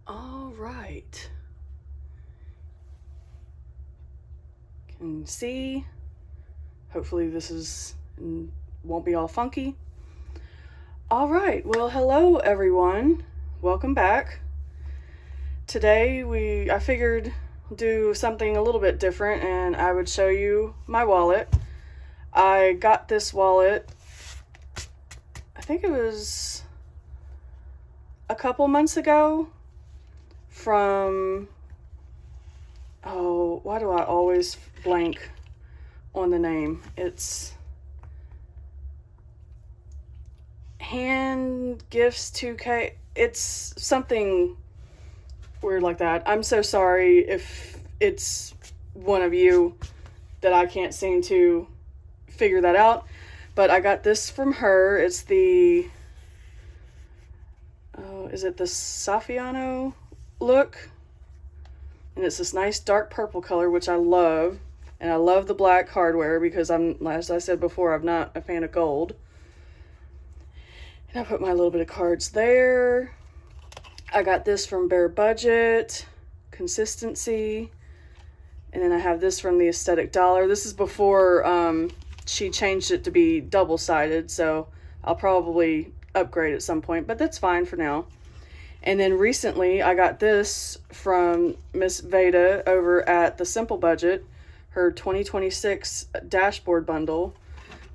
All right. Can see. Hopefully this won't be all funky. All right. Well, hello everyone. Welcome back. Today I figured do something a little bit different and I would show you my wallet. I got this wallet, I think it was a couple months ago from, why do I always blank on the name? It's Hand Gifts 2K. It's something weird like that. I'm so sorry if it's one of you that I can't seem to figure that out. But I got this from her. It's the, is it the Saffiano look? And it's this nice dark purple color, which I love. And I love the black hardware because as I said before, I'm not a fan of gold. And I put my little bit of cards there. I got this from Bare Budget, Consistency. And then I have this from the Aesthetic Dollar. This is before she changed it to be double-sided, so I'll probably upgrade at some point, but that's fine for now. And then recently I got this from Miss Veda over at the Simple Budget, her 2026 dashboard bundle,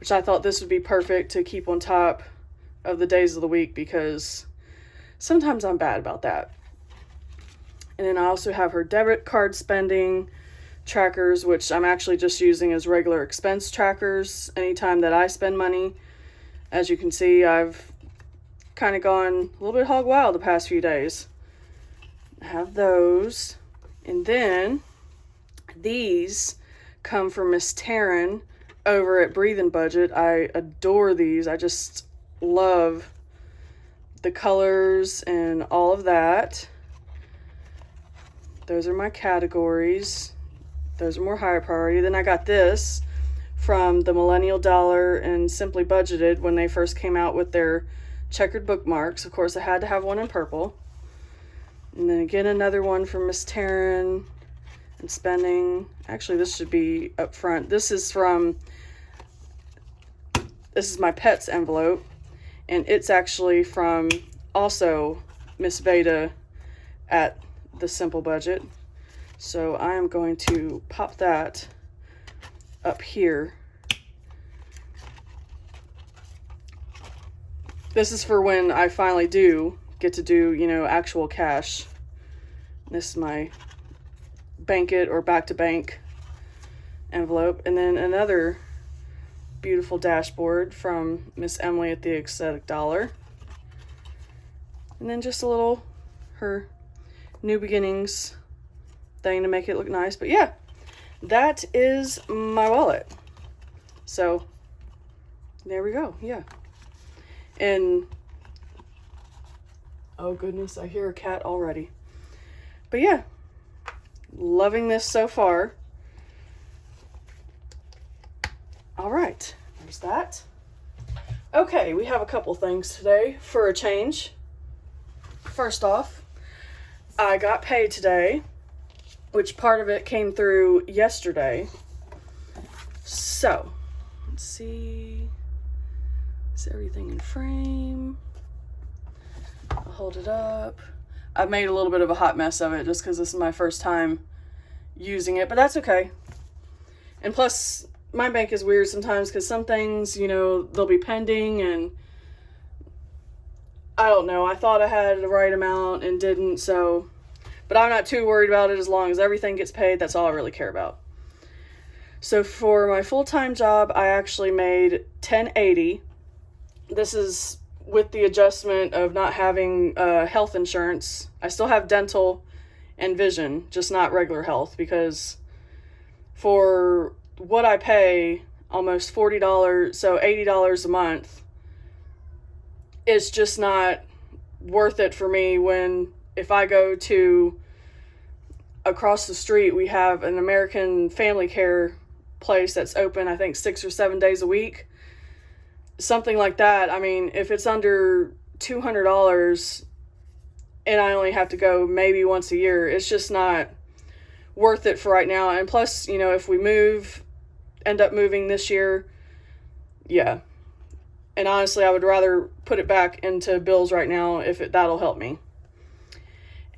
which I thought this would be perfect to keep on top of the days of the week because sometimes I'm bad about that. And then I also have her debit card spending trackers, which I'm actually just using as regular expense trackers anytime that I spend money. As you can see, I've kind of gone a little bit hog wild the past few days. I have those. And then these come from Miss Taryn over at Breathe Budget. I adore these. I just love the colors and all of that. Those are my categories. Those are more higher priority. Then I got this from the Millennial Dollar and Simply Budgeted when they first came out with their checkered bookmarks. Of course, I had to have one in purple. And then again, another one from Miss Taryn and Spending. Actually, this should be up front. This is my Pets envelope. And it's actually from also Miss Veda at the Simple Budget. So I am going to pop that up here. This is for when I finally do get to do, actual cash. This is my Bank It or Back to Bank envelope. And then another beautiful dashboard from Miss Emily at the Aesthetic Dollar. And then just a little, her New Beginnings thing to make it look nice. But yeah, that is my wallet. So there we go. Yeah. And oh goodness, I hear a cat already. But yeah, loving this so far. All right, there's that. Okay, we have a couple things today for a change. First off, I got paid today, which part of it came through yesterday. So, let's see. Is everything in frame? I'll hold it up. I've made a little bit of a hot mess of it just because this is my first time using it, but that's okay. And plus, my bank is weird sometimes because some things, they'll be pending and I don't know. I thought I had the right amount and didn't, so, but I'm not too worried about it as long as everything gets paid. That's all I really care about. So for my full-time job, I actually made $10.80. This is with the adjustment of not having health insurance. I still have dental and vision, just not regular health, because for what I pay, almost $40, so $80 a month, it's just not worth it for me when, if I go to across the street, we have an American Family Care place that's open, I think 6 or 7 days a week. Something like that. I mean, if it's under $200, and I only have to go maybe once a year. It's just not worth it for right now. And plus, if we end up moving this year, yeah. And honestly, I would rather put it back into bills right now if that'll help me.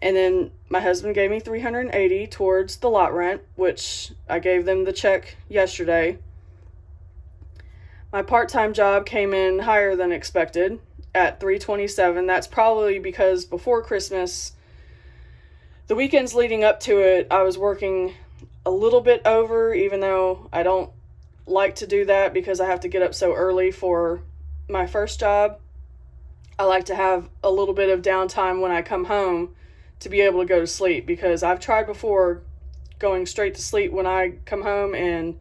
And then my husband gave me $380 towards the lot rent, which I gave them the check yesterday. My part-time job came in higher than expected at $327. That's probably because before Christmas, the weekends leading up to it, I was working a little bit over, even though I don't like to do that because I have to get up so early for my first job. I like to have a little bit of downtime when I come home to be able to go to sleep, because I've tried before going straight to sleep when I come home, and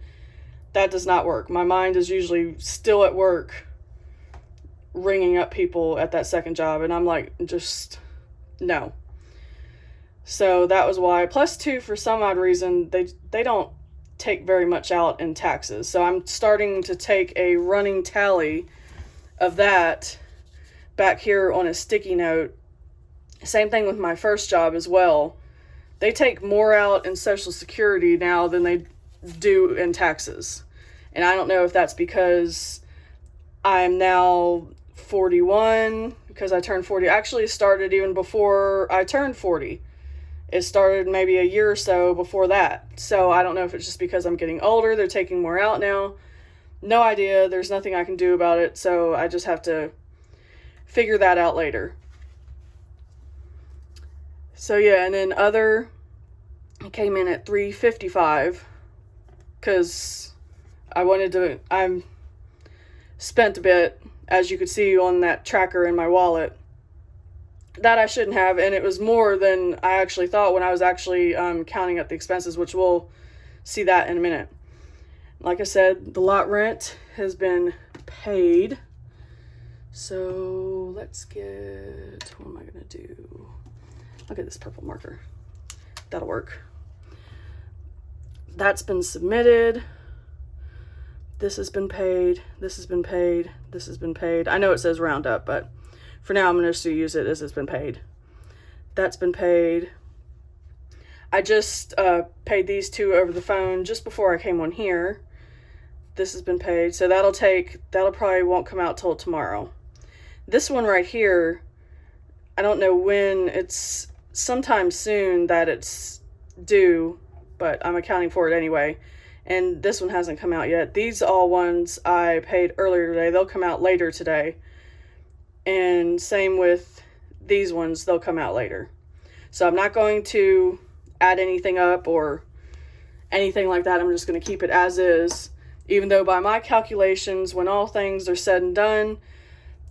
that does not work. My mind is usually still at work ringing up people at that second job, and I'm like, just no. So that was why. Plus, too, for some odd reason, they don't take very much out in taxes. So I'm starting to take a running tally of that back here on a sticky note. Same thing with my first job as well. They take more out in Social Security now than they do in taxes. And I don't know if that's because I'm now 41, because I turned 40. Actually, it started even before I turned 40. It started maybe a year or so before that. So I don't know if it's just because I'm getting older, they're taking more out now. No idea. There's nothing I can do about it. So I just have to figure that out later. So yeah, and then other came in at $355 because I spent a bit, as you could see on that tracker in my wallet, that I shouldn't have, and it was more than I actually thought when I was actually counting up the expenses, which we'll see that in a minute. Like I said, the lot rent has been paid. So let's get, what am I going to do? I'll get this purple marker. That'll work. That's been submitted. This has been paid. This has been paid. This has been paid. I know it says round up, but for now I'm going to just use it as it's been paid. That's been paid. I just paid these two over the phone just before I came on here. This has been paid. So that'll probably won't come out till tomorrow. This one right here, I don't know when, it's sometime soon that it's due, but I'm accounting for it anyway. And this one hasn't come out yet. These all ones I paid earlier today. They'll come out later today. And same with these ones, they'll come out later. So I'm not going to add anything up or anything like that. I'm just going to keep it as is. Even though by my calculations, when all things are said and done,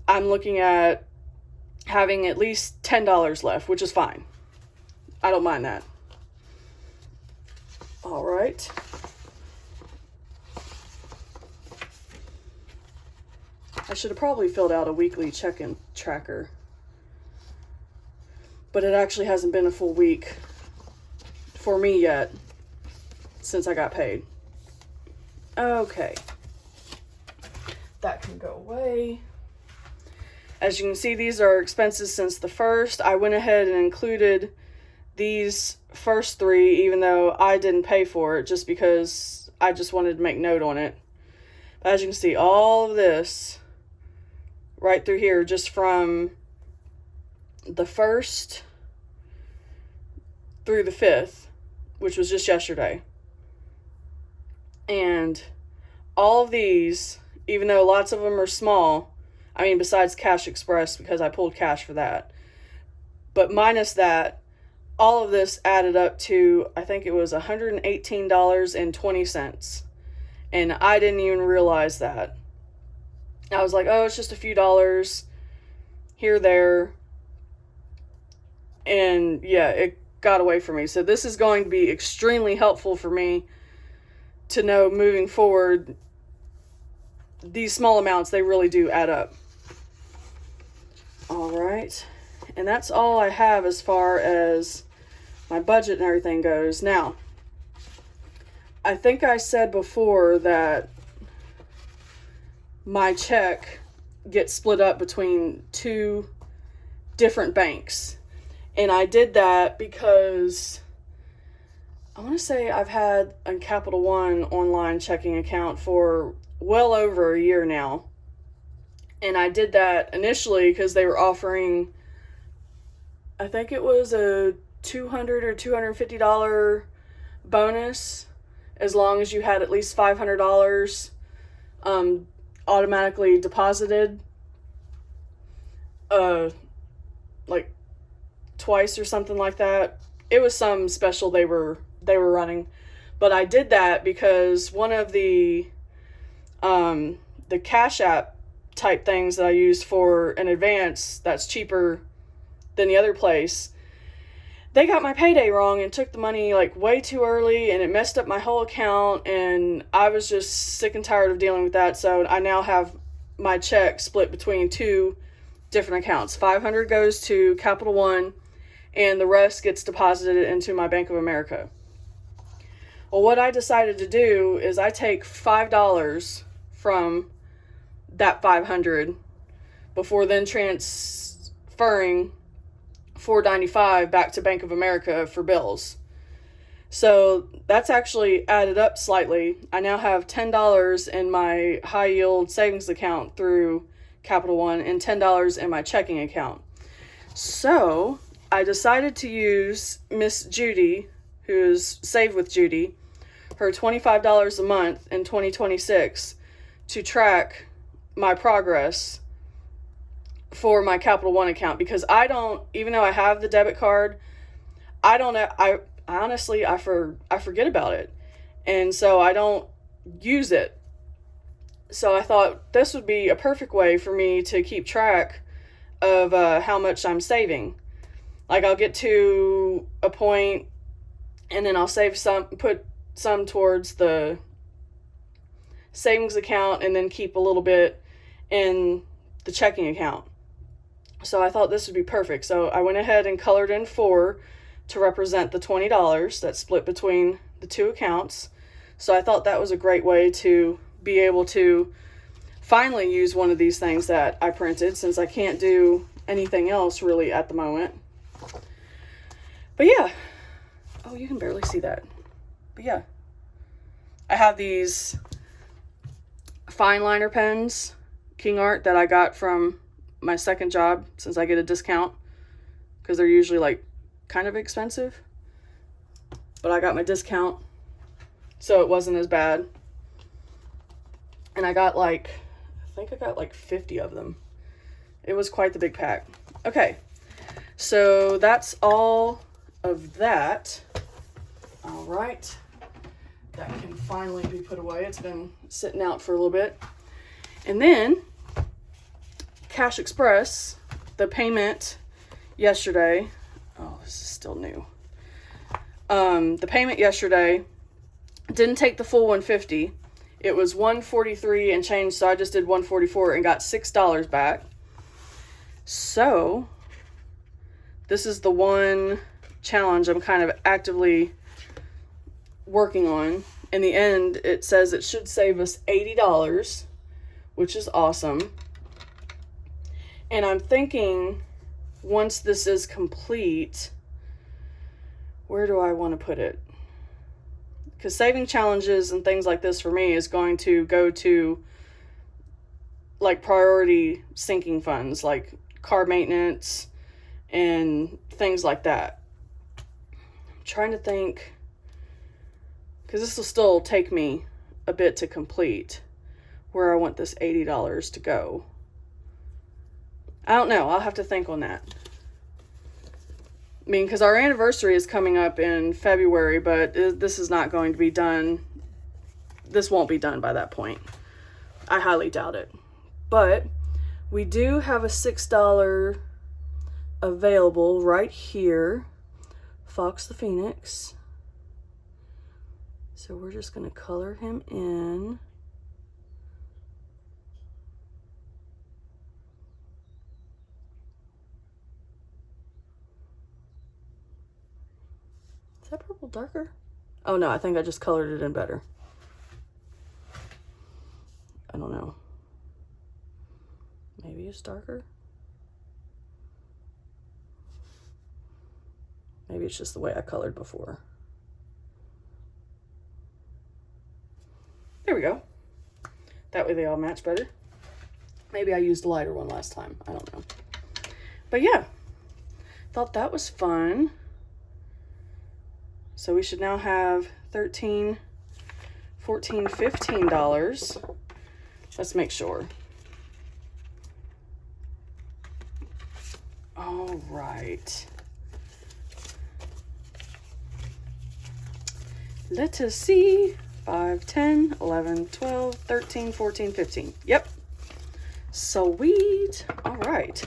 I'm looking at having at least $10 left, which is fine. I don't mind that. All right. I should have probably filled out a weekly check-in tracker, but it actually hasn't been a full week for me yet since I got paid. Okay. That can go away. As you can see, these are expenses since the 1st. I went ahead and included these first three, even though I didn't pay for it, just because I just wanted to make note on it. But as you can see, all of this right through here, just from the 1st through the 5th, which was just yesterday. And all of these, even though lots of them are small, I mean, besides Cash Express, because I pulled cash for that, but minus that, all of this added up to, I think it was $118.20. And I didn't even realize that. I was like, oh, it's just a few dollars here, there. And yeah, it got away from me. So this is going to be extremely helpful for me to know moving forward. These small amounts, they really do add up. All right. And that's all I have as far as my budget and everything goes. Now, I think I said before that my check gets split up between two different banks. And I did that because I want to say I've had a Capital One online checking account for well over a year now. And I did that initially because they were offering, I think it was a $200 or $250 bonus as long as you had at least $500 automatically deposited like twice or something like that. It was some special they were running. But I did that because one of the Cash App type things that I used for an advance that's cheaper than the other place, they got my payday wrong and took the money like way too early, and it messed up my whole account, and I was just sick and tired of dealing with that. So I now have my check split between two different accounts. 500 goes to Capital One and the rest gets deposited into my Bank of America. Well, what I decided to do is I take $5 from that 500 before then transferring $4.95 back to Bank of America for bills. So that's actually added up slightly. I now have $10 in my high yield savings account through Capital One and $10 in my checking account. So I decided to use Miss Judy, who's Save with Judy, her $25 a month in 2026 to track my progress for my Capital One account, because I don't, even though I have the debit card, I honestly forget about it, and so I don't use it. So I thought this would be a perfect way for me to keep track of how much I'm saving. Like, I'll get to a point and then I'll save some, put some towards the savings account, and then keep a little bit in the checking account. So I thought this would be perfect. So I went ahead and colored in 4 to represent the $20 that's split between the two accounts. So I thought that was a great way to be able to finally use one of these things that I printed, since I can't do anything else really at the moment. But yeah. Oh, you can barely see that. But yeah. I have these fine liner pens, King Art, that I got from my second job, since I get a discount, because they're usually like kind of expensive, but I got my discount, so it wasn't as bad. And I got I think I got like 50 of them. It was quite the big pack. Okay, so that's all of that. All right, that can finally be put away. It's been sitting out for a little bit. And then Cash Express, the payment yesterday. Oh, this is still new. The payment yesterday didn't take the full $150. It was $143 and change, so I just did $144 and got $6 back. So this is the one challenge I'm kind of actively working on. In the end, it says it should save us $80, which is awesome. And I'm thinking, once this is complete, where do I want to put it? Because saving challenges and things like this for me is going to go to like priority sinking funds, like car maintenance and things like that. I'm trying to think, because this will still take me a bit to complete, where I want this $80 to go. I don't know. I'll have to think on that. I mean, because our anniversary is coming up in February, but this is not going to be done. This won't be done by that point. I highly doubt it. But we do have a $6 available right here. Fox the Phoenix. So we're just going to color him in. Is that purple darker? Oh no, I think I just colored it in better. I don't know. Maybe it's darker. Maybe it's just the way I colored before. There we go. That way they all match better. Maybe I used a lighter one last time. I don't know. But yeah, thought that was fun. So we should now have $13, $14, $15. Let's make sure. All right. Let us see. 5, 10, 11, 12, 13, 14, 15. Yep. Sweet. All right.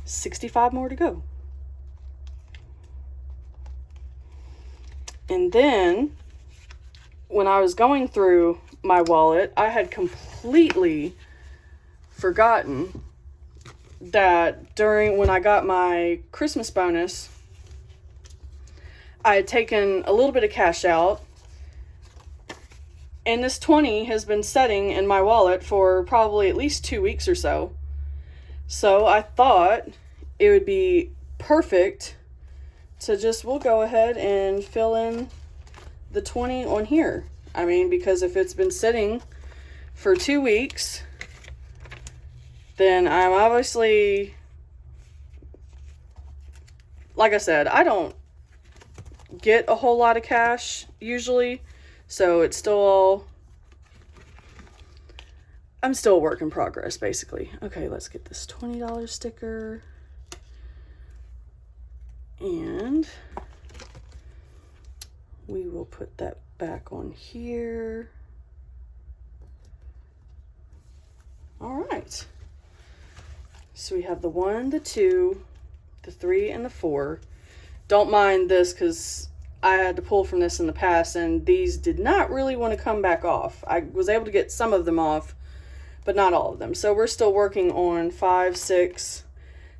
65 more to go. And then when I was going through my wallet, I had completely forgotten that when I got my Christmas bonus, I had taken a little bit of cash out, and this 20 has been sitting in my wallet for probably at least 2 weeks or so. So I thought it would be perfect to we'll go ahead and fill in the 20 on here. I mean, because if it's been sitting for 2 weeks, then I'm obviously, like I said, I don't get a whole lot of cash usually, so it's still I'm still a work in progress basically. Okay, let's get this $20 sticker, and we will put that back on here. All right, so we have the 1, the 2, the 3, and the 4. Don't mind this because I had to pull from this in the past, and these did not really want to come back off. I was able to get some of them off, but not all of them. So we're still working on 5, 6,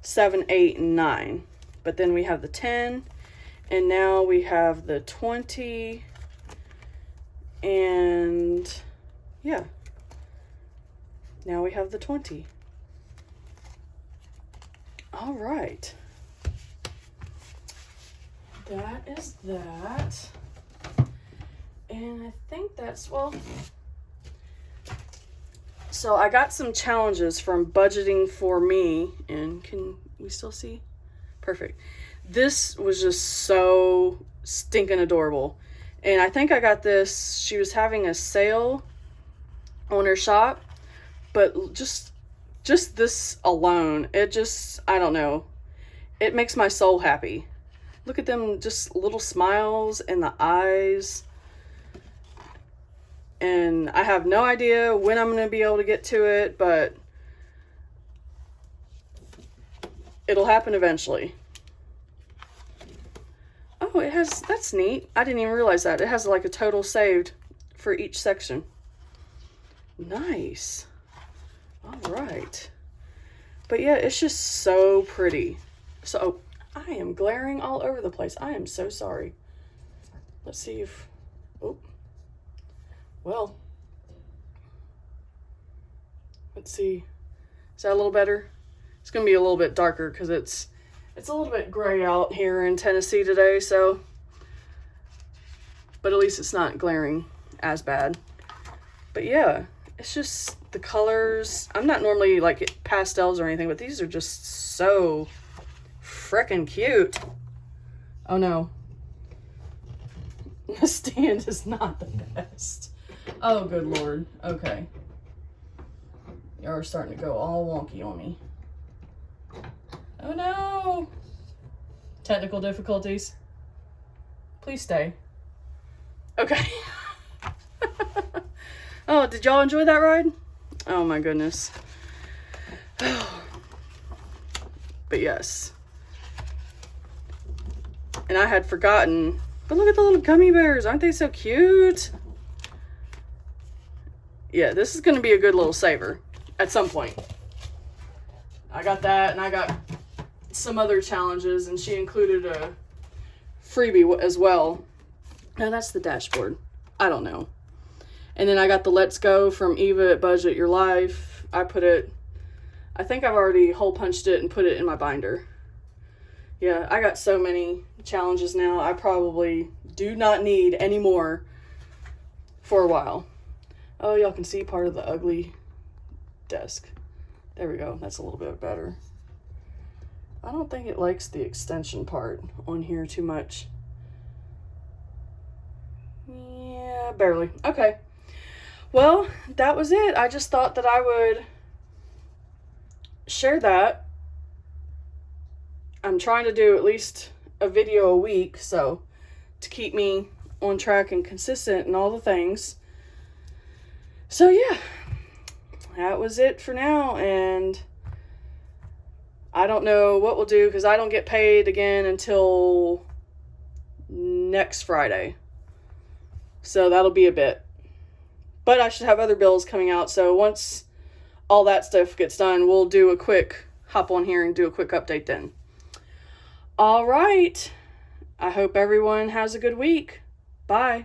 7, 8, and 9. But then we have the 10, and now we have the 20, and yeah, now we have the 20. All right. That is that. And I think that's, well, so I got some challenges from Budgeting For Me, and can we still see? Perfect. This was just so stinking adorable. And I think I got this, she was having a sale on her shop, but just this alone, it just, I don't know, it makes my soul happy. Look at them, just little smiles in the eyes. And I have no idea when I'm going to be able to get to it, but it'll happen eventually. Oh, it has, that's neat. I didn't even realize that. It has like a total saved for each section. Nice. All right. But yeah, it's just so pretty. So, I am glaring all over the place. I am so sorry. Let's see if, oh, well, let's see. Is that a little better? It's going to be a little bit darker because it's a little bit gray out here in Tennessee today, so, but at least it's not glaring as bad. But yeah, it's just the colors. I'm not normally like pastels or anything, but these are just so frickin' cute. Oh no. The stand is not the best. Oh, good Lord. Okay. Y'all are starting to go all wonky on me. Oh no. Technical difficulties. Please stay. Okay. Oh, did y'all enjoy that ride? Oh my goodness. But yes. And I had forgotten, but look at the little gummy bears. Aren't they so cute? Yeah, this is going to be a good little saver at some point. I got that, and I got some other challenges, and she included a freebie as well. Now that's the dashboard. I don't know. And then I got the Let's Go from Eva at Budget Your Life. I think I've already hole punched it and put it in my binder. Yeah, I got so many challenges now. I probably do not need any more for a while. Oh, y'all can see part of the ugly desk. There we go. That's a little bit better. I don't think it likes the extension part on here too much. Yeah, barely. Okay. Well, that was it. I just thought that I would share that. I'm trying to do at least a video a week, so to keep me on track and consistent and all the things. So yeah, that was it for now, and I don't know what we'll do because I don't get paid again until next Friday. So that'll be a bit. But I should have other bills coming out, so once all that stuff gets done, we'll do a quick hop on here and do a quick update then. All right. I hope everyone has a good week. Bye.